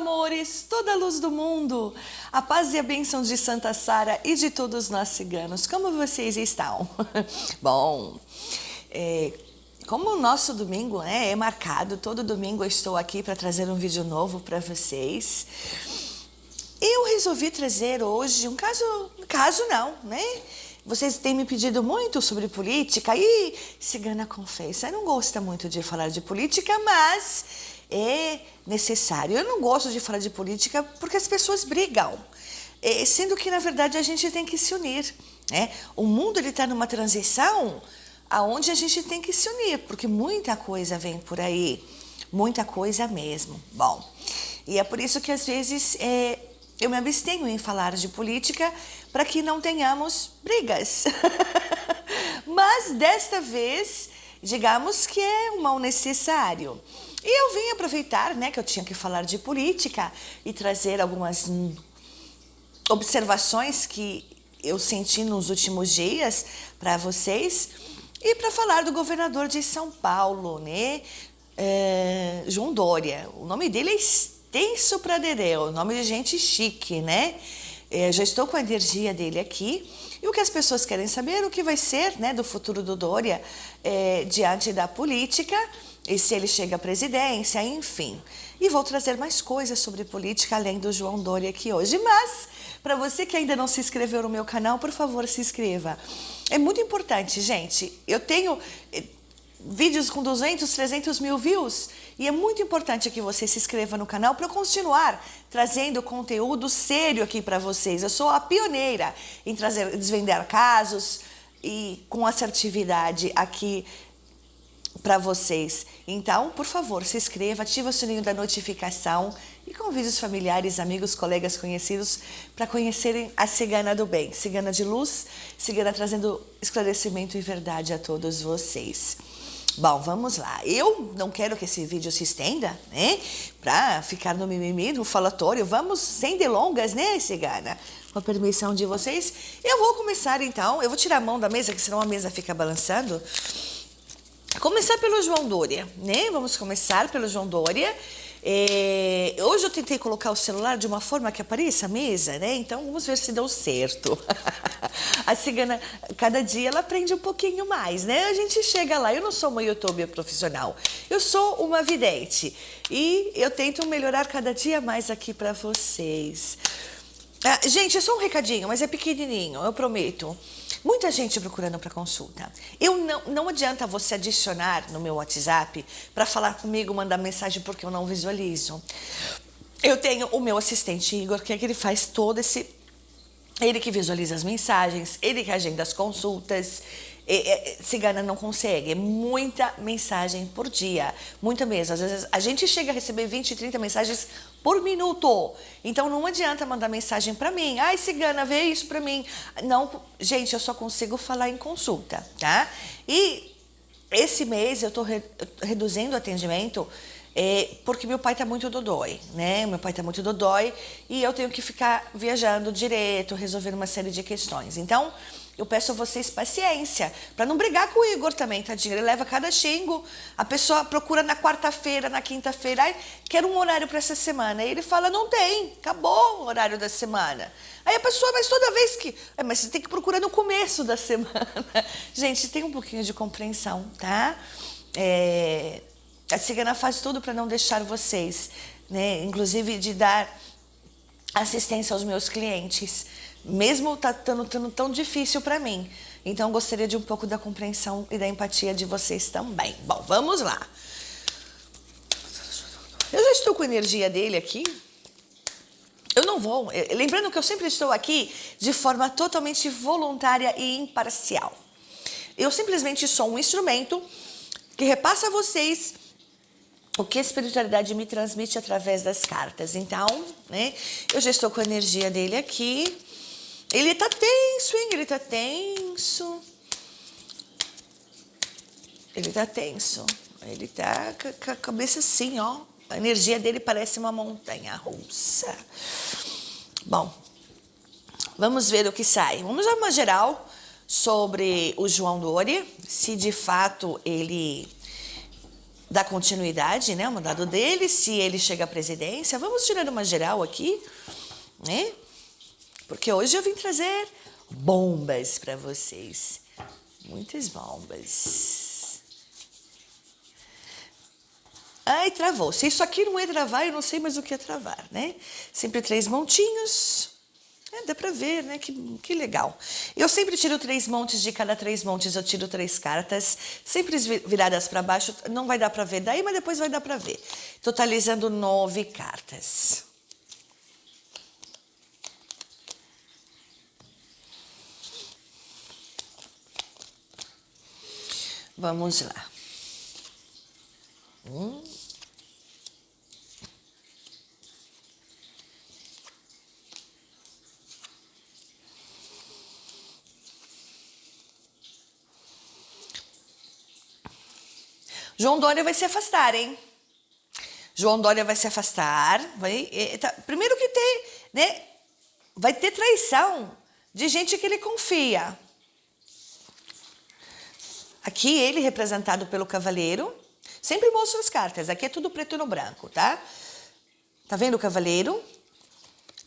amores, toda a luz do mundo, a paz e a bênção de Santa Sara e de todos nós ciganos. Como vocês estão? Bom, como o nosso domingo é marcado, todo domingo eu estou aqui para trazer um vídeo novo para vocês. Eu resolvi trazer hoje um caso não, né? Vocês têm me pedido muito sobre política e cigana confessa, não gosta muito de falar de política, mas é necessário. Eu não gosto de falar de política porque as pessoas brigam, sendo que na verdade a gente tem que se unir, né? O mundo ele está numa transição aonde a gente tem que se unir, porque muita coisa vem por aí, muita coisa mesmo. Bom, e é por isso que às vezes eu me abstenho em falar de política para que não tenhamos brigas. Mas desta vez, digamos que é um mal necessário. E eu vim aproveitar, né, que eu tinha que falar de política e trazer algumas observações que eu senti nos últimos dias para vocês e para falar do governador de São Paulo, né, João Dória. O nome dele é extenso pra dedéu, nome de gente chique, né? Já estou com a energia dele aqui. E o que as pessoas querem saber, o que vai ser, né, do futuro do Dória diante da política, e se ele chega à presidência, enfim. E vou trazer mais coisas sobre política além do João Dória aqui hoje. Mas, para você que ainda não se inscreveu no meu canal, por favor, se inscreva. É muito importante, gente. Eu tenho vídeos com 200, 300 mil views e é muito importante que você se inscreva no canal para eu continuar trazendo conteúdo sério aqui para vocês. Eu sou a pioneira em desvendar casos e com assertividade aqui para vocês. Então, por favor, se inscreva, ative o sininho da notificação e convide os familiares, amigos, colegas, conhecidos para conhecerem a cigana do bem, cigana de luz, cigana trazendo esclarecimento e verdade a todos vocês. Bom, vamos lá. Eu não quero que esse vídeo se estenda, né? Pra ficar no mimimi, no falatório. Vamos sem delongas, né, cigana? Com a permissão de vocês. Eu vou começar, então. Eu vou tirar a mão da mesa, que senão a mesa fica balançando. Começar pelo João Dória, né? Vamos começar pelo João Dória. Hoje eu tentei colocar o celular de uma forma que apareça a mesa, né? Então vamos ver se deu certo. A cigana, cada dia ela aprende um pouquinho mais, né? A gente chega lá, eu não sou uma youtuber profissional, eu sou uma vidente e eu tento melhorar cada dia mais aqui para vocês. Gente, é só um recadinho, mas é pequenininho, eu prometo. Muita gente procurando para consulta. Não adianta você adicionar no meu WhatsApp para falar comigo, mandar mensagem, porque eu não visualizo. Eu tenho o meu assistente Igor, que é que ele faz todo esse... Ele que visualiza as mensagens, ele que agenda as consultas. Cigana não consegue, é muita mensagem por dia, muita mesmo. Às vezes a gente chega a receber 20, 30 mensagens por minuto. Então não adianta mandar mensagem para mim. Ai, cigana, vê isso para mim. Não, gente, eu só consigo falar em consulta, tá? E esse mês eu tô reduzindo o atendimento porque meu pai tá muito dodói, né? Meu pai tá muito dodói e eu tenho que ficar viajando direto, resolvendo uma série de questões. Então, eu peço a vocês paciência, para não brigar com o Igor também, tadinho. Ele leva cada xingo, a pessoa procura na quarta-feira, na quinta-feira, ai, quero um horário para essa semana. E ele fala, não tem, acabou o horário da semana. Aí a pessoa, mas toda vez que... mas você tem que procurar no começo da semana. Gente, tem um pouquinho de compreensão, tá? A cigana faz tudo para não deixar vocês, né? Inclusive de dar assistência aos meus clientes, mesmo tá estando tão difícil para mim. Então, gostaria de um pouco da compreensão e da empatia de vocês também. Bom, vamos lá. Eu já estou com a energia dele aqui. Eu não vou... Lembrando que eu sempre estou aqui de forma totalmente voluntária e imparcial. Eu simplesmente sou um instrumento que repassa a vocês o que a espiritualidade me transmite através das cartas. Então, né, eu já estou com a energia dele aqui. Ele tá tenso, hein? Ele tá tenso. Ele tá tenso. Ele tá com a cabeça assim, ó. A energia dele parece uma montanha russa. Bom, vamos ver o que sai. Vamos dar uma geral sobre o João Dória, se de fato ele dar continuidade, né, o mandado dele, se ele chega à presidência. Vamos tirar uma geral aqui, né? Porque hoje eu vim trazer bombas para vocês. Muitas bombas. Ai, travou. Se isso aqui não é travar, eu não sei mais o que é travar, né? Sempre 3 montinhos. Dá pra ver, né? Que legal. Eu sempre tiro 3 montes, de cada 3 montes eu tiro 3 cartas, sempre viradas para baixo, não vai dar pra ver daí, mas depois vai dar pra ver. Totalizando 9 cartas. Vamos lá. João Dória vai se afastar, hein? João Dória vai se afastar. Primeiro que tem, né? Vai ter traição de gente que ele confia. Aqui ele representado pelo cavaleiro. Sempre mostro as cartas. Aqui é tudo preto no branco, tá? Tá vendo o cavaleiro?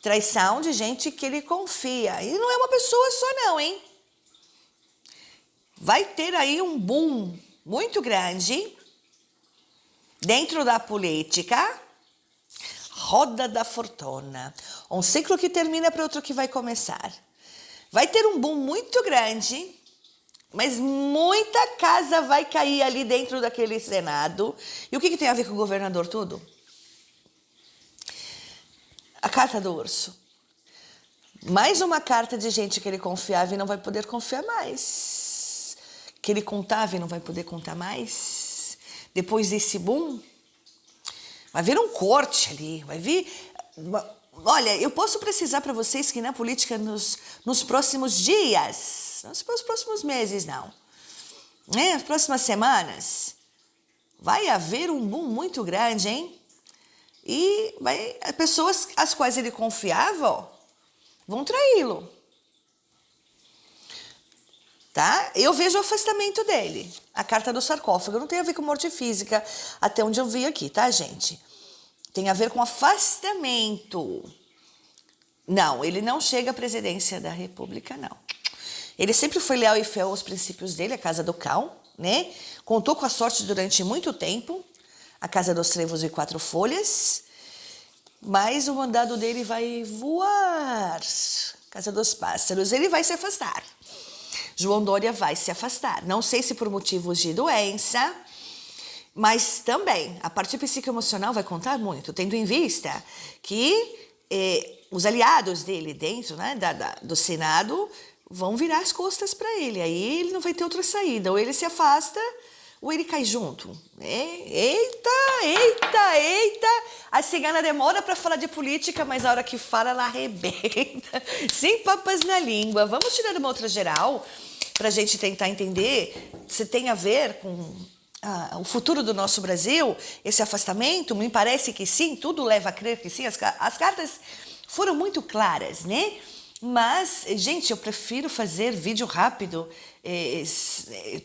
Traição de gente que ele confia. E não é uma pessoa só não, hein? Vai ter aí um boom muito grande dentro da política. Roda da fortuna. Um ciclo que termina para outro que vai começar. Vai ter um boom muito grande, mas muita casa vai cair ali dentro daquele Senado. E o que tem a ver com o governador tudo? A carta do urso. Mais uma carta de gente que ele confiava e não vai poder confiar mais. Que ele contava e não vai poder contar mais. Depois desse boom, vai vir um corte ali, vai vir... Olha, eu posso precisar para vocês que na política nos próximos dias, não nos próximos meses não, né? Nas próximas semanas, vai haver um boom muito grande, hein? E as pessoas às quais ele confiava, ó, vão traí-lo. Tá? Eu vejo o afastamento dele. A carta do sarcófago não tem a ver com morte física, até onde eu vi aqui, tá, gente? Tem a ver com afastamento. Não, ele não chega à presidência da República, não. Ele sempre foi leal e fiel aos princípios dele, a Casa do Cal, né? Contou com a sorte durante muito tempo, a Casa dos Trevos e 4 Folhas, mas o mandado dele vai voar. Casa dos Pássaros, ele vai se afastar. João Dória vai se afastar. Não sei se por motivos de doença, mas também a parte psicoemocional vai contar muito, tendo em vista que os aliados dele dentro, né, do Senado vão virar as costas para ele. Aí ele não vai ter outra saída. Ou ele se afasta, ou ele cai junto. Eita! A cigana demora para falar de política, mas a hora que fala, ela arrebenta. Sem papas na língua. Vamos tirar uma outra geral para a gente tentar entender se tem a ver com o futuro do nosso Brasil, esse afastamento. Me parece que sim, tudo leva a crer que sim. As cartas foram muito claras, né? Mas, gente, eu prefiro fazer vídeo rápido.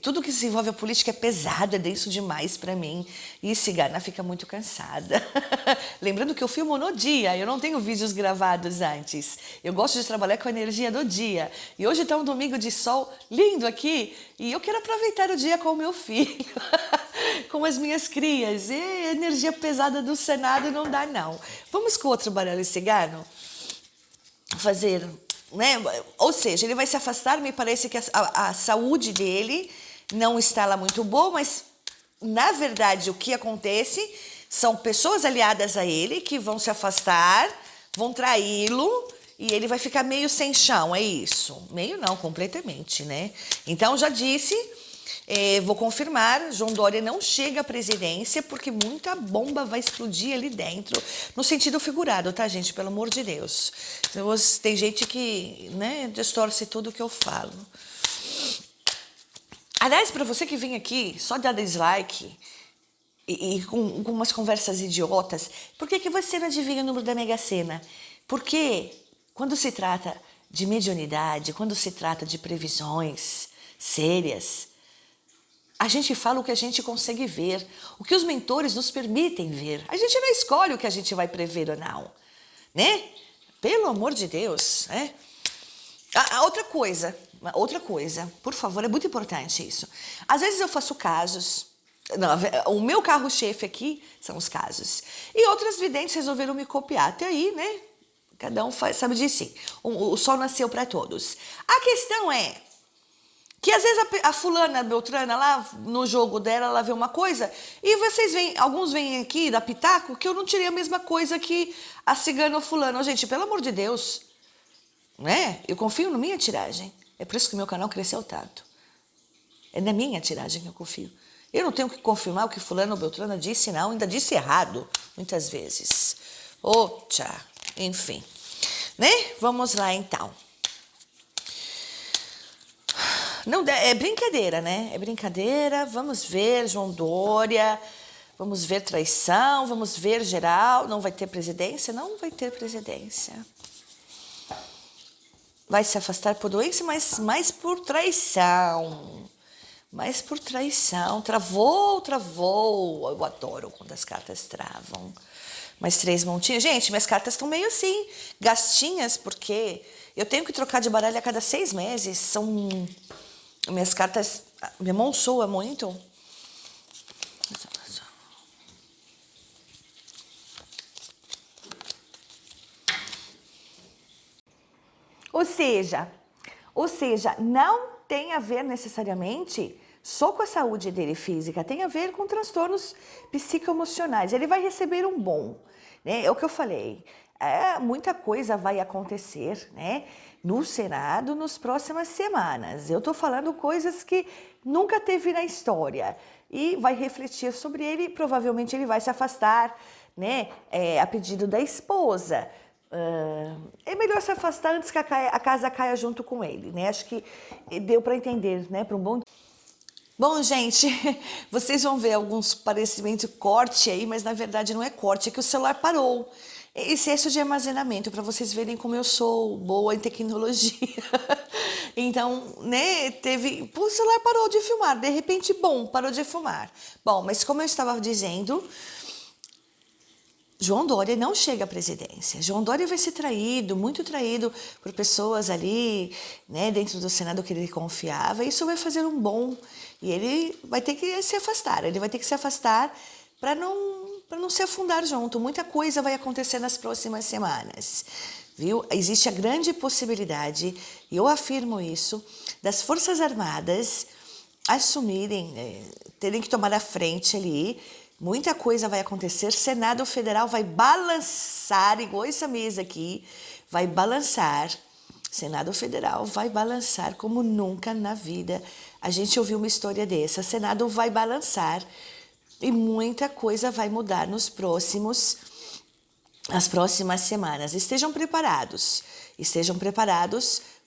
Tudo que se envolve a política é pesado, é denso demais para mim. E cigana fica muito cansada. Lembrando que eu filmo no dia, eu não tenho vídeos gravados antes. Eu gosto de trabalhar com a energia do dia. E hoje está um domingo de sol lindo aqui. E eu quero aproveitar o dia com o meu filho, com as minhas crias. E a energia pesada do Senado não dá, não. Vamos com outro baralho cigano? Fazer... né? Ou seja, ele vai se afastar. Me parece que a saúde dele não está lá muito boa, mas na verdade o que acontece são pessoas aliadas a ele que vão se afastar, vão traí-lo e ele vai ficar meio sem chão, é isso? Meio não, completamente, né? Então já disse, vou confirmar, João Dória não chega à presidência porque muita bomba vai explodir ali dentro, no sentido figurado, tá, gente? Pelo amor de Deus. Tem gente que, né, distorce tudo que eu falo. Aliás, para você que vem aqui só dar dislike e com umas conversas idiotas, por que você não adivinha o número da Mega Sena? Porque quando se trata de mediunidade, quando se trata de previsões sérias, A gente fala o que a gente consegue ver, o que os mentores nos permitem ver. A gente não escolhe o que a gente vai prever ou não, né? Pelo amor de Deus, né? Outra coisa, por favor, é muito importante isso. Às vezes eu faço casos, não, o meu carro-chefe aqui são os casos, e outras videntes resolveram me copiar. Até aí, né? Cada um faz, sabe de si. O sol nasceu para todos. A questão é que às vezes a fulana, a Beltrana, lá no jogo dela, ela vê uma coisa, e vocês vêm, alguns vêm aqui da Pitaco, que eu não tirei a mesma coisa que a cigana ou fulana. Gente, pelo amor de Deus, né? Eu confio na minha tiragem. É por isso que o meu canal cresceu tanto. É na minha tiragem que eu confio. Eu não tenho que confirmar o que fulano ou Beltrana disse, não. Ainda disse errado, muitas vezes. Tchá. Enfim. Né? Vamos lá, então. Não, é brincadeira, né? É brincadeira. Vamos ver João Dória. Vamos ver traição. Vamos ver geral. Não vai ter presidência? Não vai ter presidência. Vai se afastar por doença, mas mais por traição. Mais por traição. Travou. Eu adoro quando as cartas travam. Mais 3 montinhos. Gente, minhas cartas estão meio assim, gastinhas, porque eu tenho que trocar de baralho a cada 6 meses. São... Minhas cartas... Minha mão soa muito. Ou seja, não tem a ver necessariamente só com a saúde dele física, tem a ver com transtornos psicoemocionais. Ele vai receber um bom, né? É o que eu falei. Muita coisa vai acontecer, né, no Senado nas próximas semanas. Eu estou falando coisas que nunca teve na história e vai refletir sobre ele. Provavelmente ele vai se afastar, né, a pedido da esposa. É melhor se afastar antes que a casa caia junto com ele, né? Acho que deu para entender, né? Para um bom... Bom, gente, vocês vão ver alguns parecimentos corte aí, mas na verdade não é corte, é que o celular parou. Excesso de armazenamento, para vocês verem como eu sou boa em tecnologia. Então, né, o celular parou de filmar, de repente, parou de filmar. Bom, mas como eu estava dizendo... João Dória não chega à presidência. João Dória vai ser traído, muito traído por pessoas ali, né, dentro do Senado que ele confiava. Isso vai fazer um bom. E ele vai ter que se afastar. Ele vai ter que se afastar para não se afundar junto. Muita coisa vai acontecer nas próximas semanas. Viu? Existe a grande possibilidade, e eu afirmo isso, das Forças Armadas assumirem, terem que tomar a frente ali. Muita coisa vai acontecer, Senado Federal vai balançar, igual essa mesa aqui, vai balançar, Senado Federal vai balançar como nunca na vida a gente ouviu uma história dessa. Senado vai balançar e muita coisa vai mudar nas próximas semanas. Estejam preparados,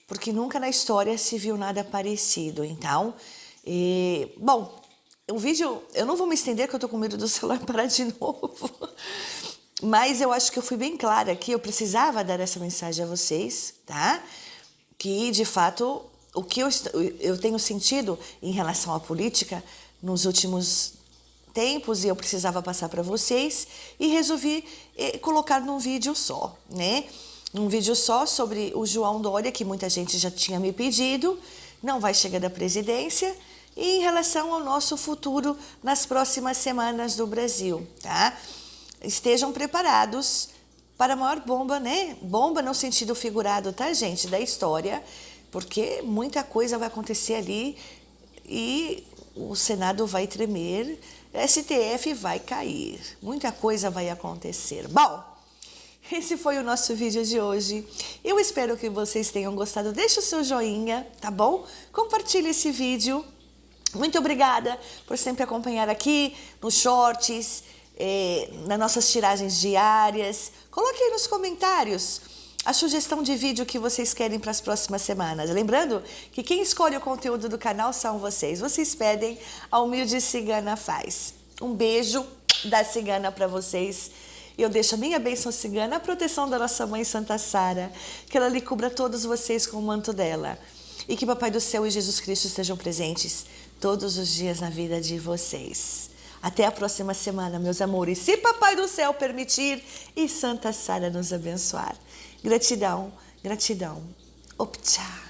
porque nunca na história se viu nada parecido. Então, bom... O vídeo, eu não vou me estender, que eu tô com medo do celular parar de novo. Mas eu acho que eu fui bem clara aqui, eu precisava dar essa mensagem a vocês, tá? Que, de fato, o que eu tenho sentido em relação à política nos últimos tempos, e eu precisava passar para vocês, e resolvi colocar num vídeo só, né? Um vídeo só sobre o João Dória, que muita gente já tinha me pedido, não vai chegar da presidência, e em relação ao nosso futuro nas próximas semanas do Brasil, tá? Estejam preparados para a maior bomba, né? Bomba no sentido figurado, tá, gente? Da história, porque muita coisa vai acontecer ali e o Senado vai tremer, STF vai cair, muita coisa vai acontecer. Bom, esse foi o nosso vídeo de hoje. Eu espero que vocês tenham gostado. Deixa o seu joinha, tá bom? Compartilhe esse vídeo. Muito obrigada por sempre acompanhar aqui nos shorts, nas nossas tiragens diárias. Coloque aí nos comentários a sugestão de vídeo que vocês querem para as próximas semanas. Lembrando que quem escolhe o conteúdo do canal são vocês. Vocês pedem, a humilde cigana faz. Um beijo da cigana para vocês. Eu deixo a minha bênção cigana, a proteção da nossa mãe Santa Sara, que ela lhe cubra todos vocês com o manto dela. E que Papai do Céu e Jesus Cristo estejam presentes todos os dias na vida de vocês. Até a próxima semana, meus amores, se Papai do Céu permitir e Santa Sara nos abençoar. Gratidão, gratidão. Optcha.